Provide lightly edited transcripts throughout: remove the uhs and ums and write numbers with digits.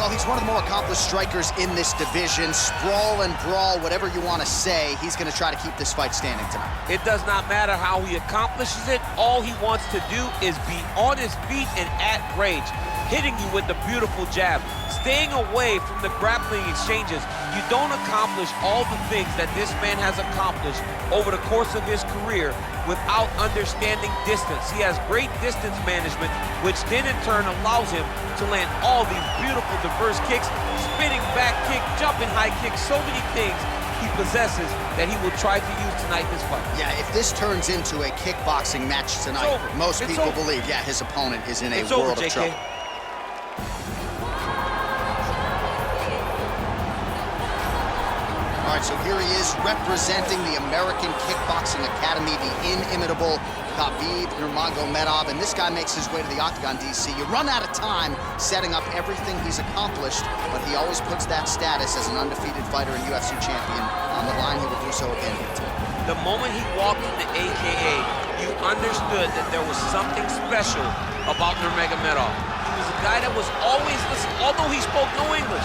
Well, he's one of the more accomplished strikers in this division. Sprawl and brawl, whatever you want to say, he's going to try to keep this fight standing tonight. It does not matter how he accomplishes it. All he wants to do is be on his feet and at rage, hitting you with the beautiful jab, staying away from the grappling exchanges. You don't accomplish all the things that this man has accomplished over the course of his career without understanding distance. He has great distance management, which then in turn allows him to land all these beautiful, diverse kicks, spinning back kick, jumping high kick, so many things he possesses that he will try to use tonight in this fight. Yeah, if this turns into a kickboxing match tonight, most people believe, yeah, his opponent is in a world of trouble. All right, so here he is representing the American Kickboxing Academy, the inimitable Khabib Nurmagomedov, and this guy makes his way to the octagon, DC. You run out of time setting up everything he's accomplished, but he always puts that status as an undefeated fighter and UFC champion on the line. He will do so again here tonight. The moment he walked into AKA, you understood that there was something special about Nurmagomedov. He was a guy that was always listening, although he spoke no English.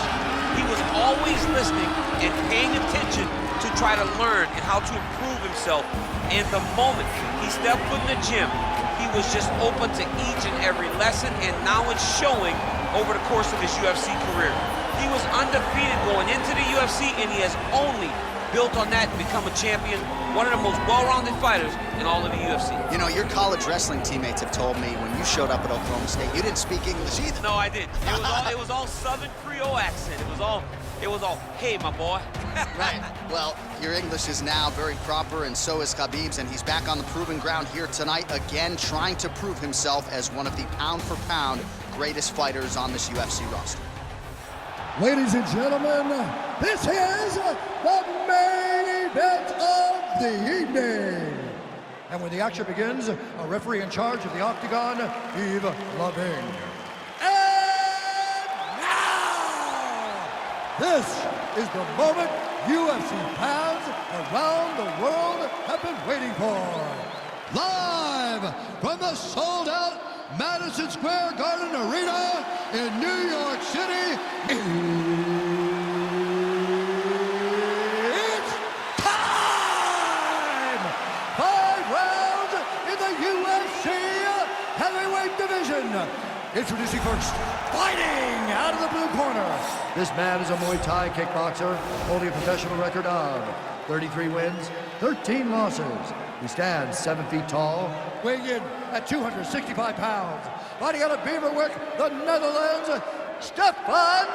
He was always listening and paying attention to try to learn and how to improve himself. And the moment he stepped foot in the gym, he was just open to each and every lesson, and now it's showing over the course of his UFC career. He was undefeated going into the UFC, and he has only built on that and become a champion, one of the most well-rounded fighters in all of the UFC. You know, your college wrestling teammates have told me when you showed up at Oklahoma State, you didn't speak English either. No, I didn't. It was all Southern Creole accent. It was all, hey, my boy. Right. Well, your English is now very proper, and so is Khabib's, and he's back on the proving ground here tonight, again, trying to prove himself as one of the pound-for-pound greatest fighters on this UFC roster. Ladies and gentlemen, this is the main event of the evening. And when the action begins, a referee in charge of the octagon, Yves Lavigne. And now, this is the moment UFC fans around the world have been waiting for. Live from the sold-out Madison Square Garden Arena in New York City, it's time! 5 rounds in the UFC heavyweight division. Introducing first, fighting out of the blue corner. This man is a Muay Thai kickboxer, holding a professional record of 33 wins, 13 losses. He stands 7 feet tall, weighing in at 265 pounds. Fighting out of Beaverwick, the Netherlands, Stefan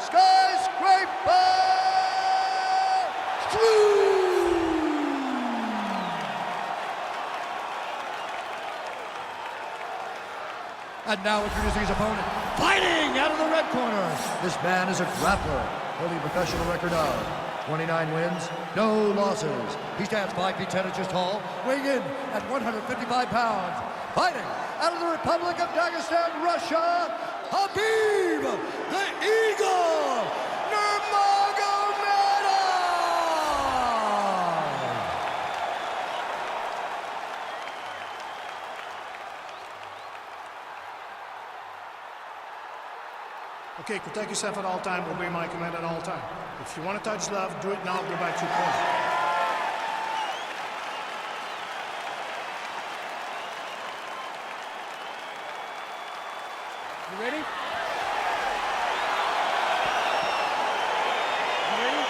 Skyscraper Struve. And now introducing his opponent, fighting out of the red corner. This man is a grappler, holding a professional record of 29 wins, no losses. He stands 5 feet 10 inches tall, weighing in at 155 pounds. Fighting out of the Republic of Dagestan, Russia, Khabib the Eagle Nurmagomedov. Okay, protect yourself at all time, obey my command at all time. If you want to touch love, do it now, go back to your corner. You ready? You ready?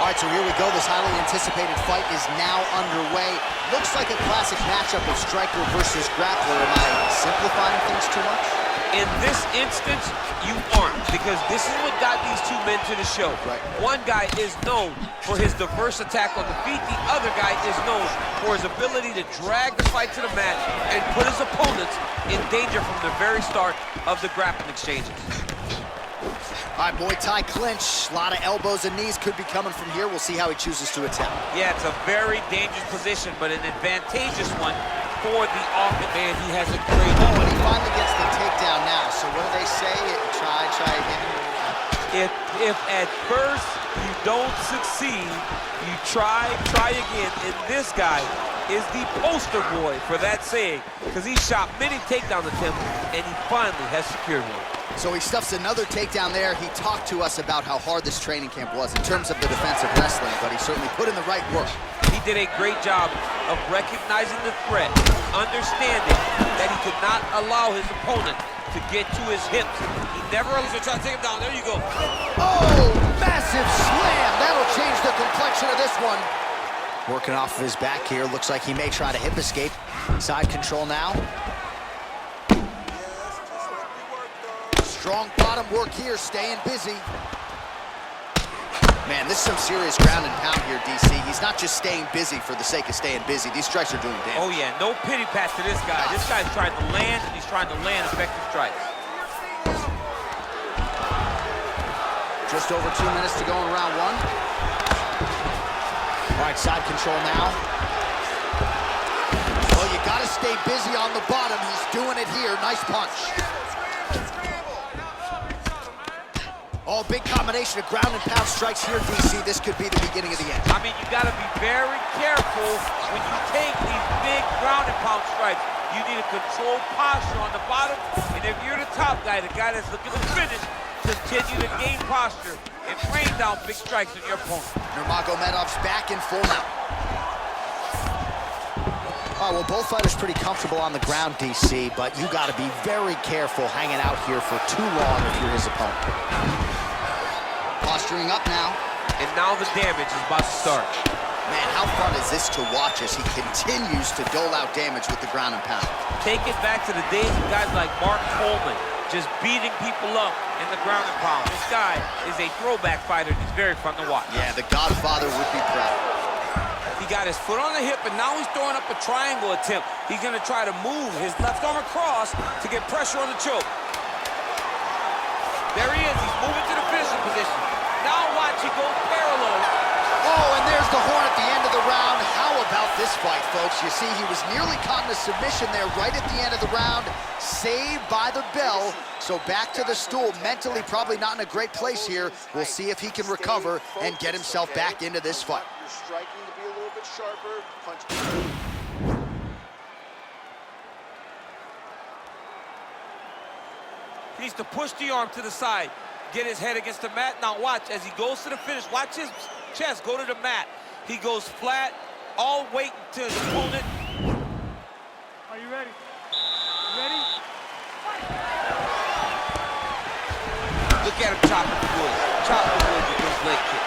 All right, so here we go. This highly anticipated fight is now underway. Looks like a classic matchup of striker versus grappler. Am I simplifying things too much? In this instance, you aren't, because this is what got these two men to the show. Right. One guy is known for his diverse attack on the feet. The other guy is known for his ability to drag the fight to the mat and put his opponents in danger from the very start of the grappling exchanges. All right, Muay Thai clinch. A lot of elbows and knees could be coming from here. We'll see how he chooses to attack. Yeah, it's a very dangerous position, but an advantageous one for the offense. Man, he has a great... Oh, and he finally gets the takedown now. So what do they say? Try again. If at first you don't succeed, you try again. And this guy is the poster boy for that saying, because he shot many takedown attempts, and he finally has secured one. So he stuffs another takedown there. He talked to us about how hard this training camp was in terms of the defensive wrestling, but he certainly put in the right work. He did a great job of recognizing the threat, understanding that he could not allow his opponent to get to his hips. He never was going to try to take him down. There you go. Oh, massive slam. That'll change the complexion of this one. Working off of his back here. Looks like he may try to hip escape. Side control now. Strong bottom work here, staying busy. Man, this is some serious ground and pound here, DC. He's not just staying busy for the sake of staying busy. These strikes are doing damage. Oh, yeah, no pity pat to this guy. This guy's trying to land, and he's trying to land effective strikes. Just over 2 minutes to go in round one. All right, side control now. Well, you got to stay busy on the bottom. He's doing it here. Nice punch. Oh, big combination of ground and pound strikes here, DC. This could be the beginning of the end. I mean, you got to be very careful when you take these big ground and pound strikes. You need a controlled posture on the bottom, and if you're the top guy, the guy that's looking to finish, continue to gain posture and rain down big strikes on your opponent. Nurmagomedov's back in full now. Oh, well, both fighters pretty comfortable on the ground, DC, but you got to be very careful hanging out here for too long if you're his opponent. Posturing up now. And now the damage is about to start. Man, how fun is this to watch as he continues to dole out damage with the ground and pound? Take it back to the days of guys like Mark Coleman, just beating people up in the ground and pound. This guy is a throwback fighter, and he's very fun to watch. Yeah, the Godfather would be proud. He got his foot on the hip, and now he's throwing up a triangle attempt. He's gonna try to move his left arm across to get pressure on the choke. There he is, he's moving to the finishing position. Now watch, he goes parallel. Oh, and there's the horn at the end of the round. How about this fight, folks? You see, he was nearly caught in a submission there right at the end of the round. Saved by the bell. So back to the stool. Mentally probably not in a great place here. We'll see if he can recover and get himself back into this fight. You're striking to be a little bit sharper. Punch. He needs to push the arm to the side, get his head against the mat. Now watch, as he goes to the finish, watch his chest go to the mat. He goes flat, all weight to his opponent. Are you ready? Ready? Look at him chopping the wood. Chopping the wood with his leg kick.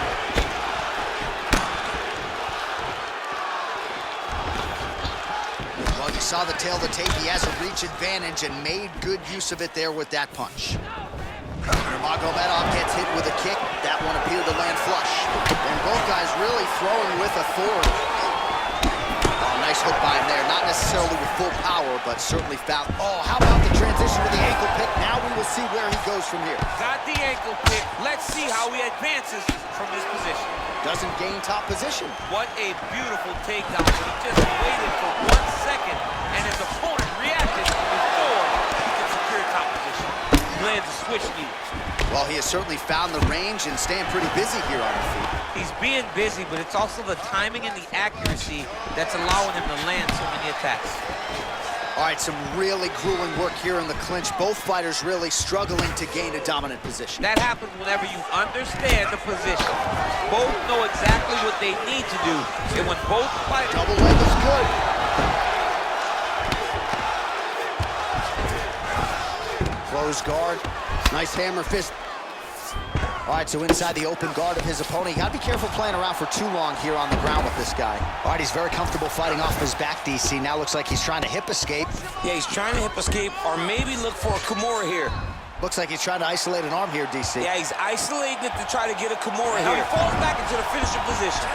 Well, you saw the tail of the tape. He has a reach advantage and made good use of it there with that punch. Nurmagomedov gets hit with a kick. That one appeared to land flush. And both guys really throwing with authority. Oh, nice hook by him there. Not necessarily with full power, but certainly found. Oh, how about the transition to the ankle pick? Now we will see where he goes from here. Got the ankle pick. Let's see how he advances from this position. Doesn't gain top position. What a beautiful takedown. He just waited for 1 second, and his opponent reacted before he could secure top position. He lands a switch knee. Well, he has certainly found the range and staying pretty busy here on the feet. He's being busy, but it's also the timing and the accuracy that's allowing him to land so many attacks. All right, some really grueling work here in the clinch. Both fighters really struggling to gain a dominant position. That happens whenever you understand the position. Both know exactly what they need to do. And when both fighters... Double leg is good. Closed guard. Nice hammer fist. All right, so inside the open guard of his opponent. You gotta be careful playing around for too long here on the ground with this guy. All right, he's very comfortable fighting off his back, DC. Now looks like he's trying to hip escape. Yeah, he's trying to hip escape or maybe look for a Kimura here. Looks like he's trying to isolate an arm here, DC. Yeah, he's isolating it to try to get a Kimura Now here. he falls back into the finishing position.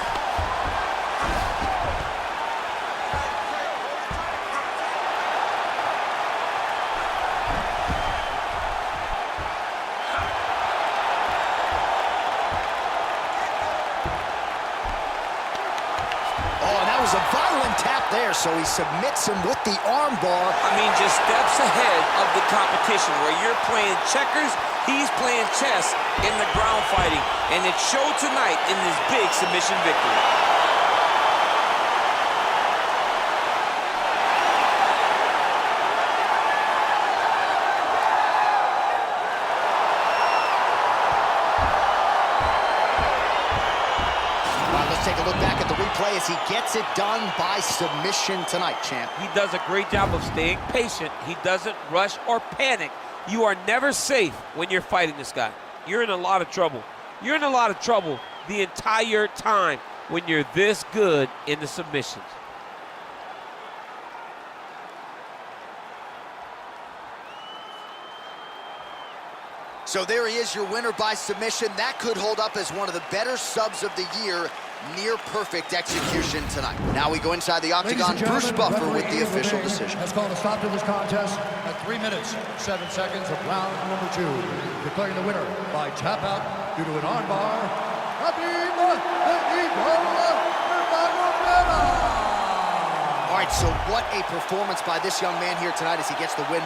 A violent tap there, so he submits him with the arm bar. I mean, just steps ahead of the competition. Where you're playing checkers, he's playing chess in the ground fighting, and it showed tonight in this big submission victory. take a look back at the replay as he gets it done by submission tonight, champ. He does a great job of staying patient. He doesn't rush or panic. You are never safe when you're fighting this guy. You're in a lot of trouble. You're in a lot of trouble the entire time when you're this good in the submissions. So there he is, your winner by submission. That could hold up as one of the better subs of the year. Near perfect execution tonight. Now we go inside the octagon. Bruce Buffer with the official decision. Has called a stop to this contest at 3 minutes, 7 seconds of round number 2. Declaring the winner by tap out due to an armbar, Khabib Nurmagomedov. All right, so what a performance by this young man here tonight as he gets the win.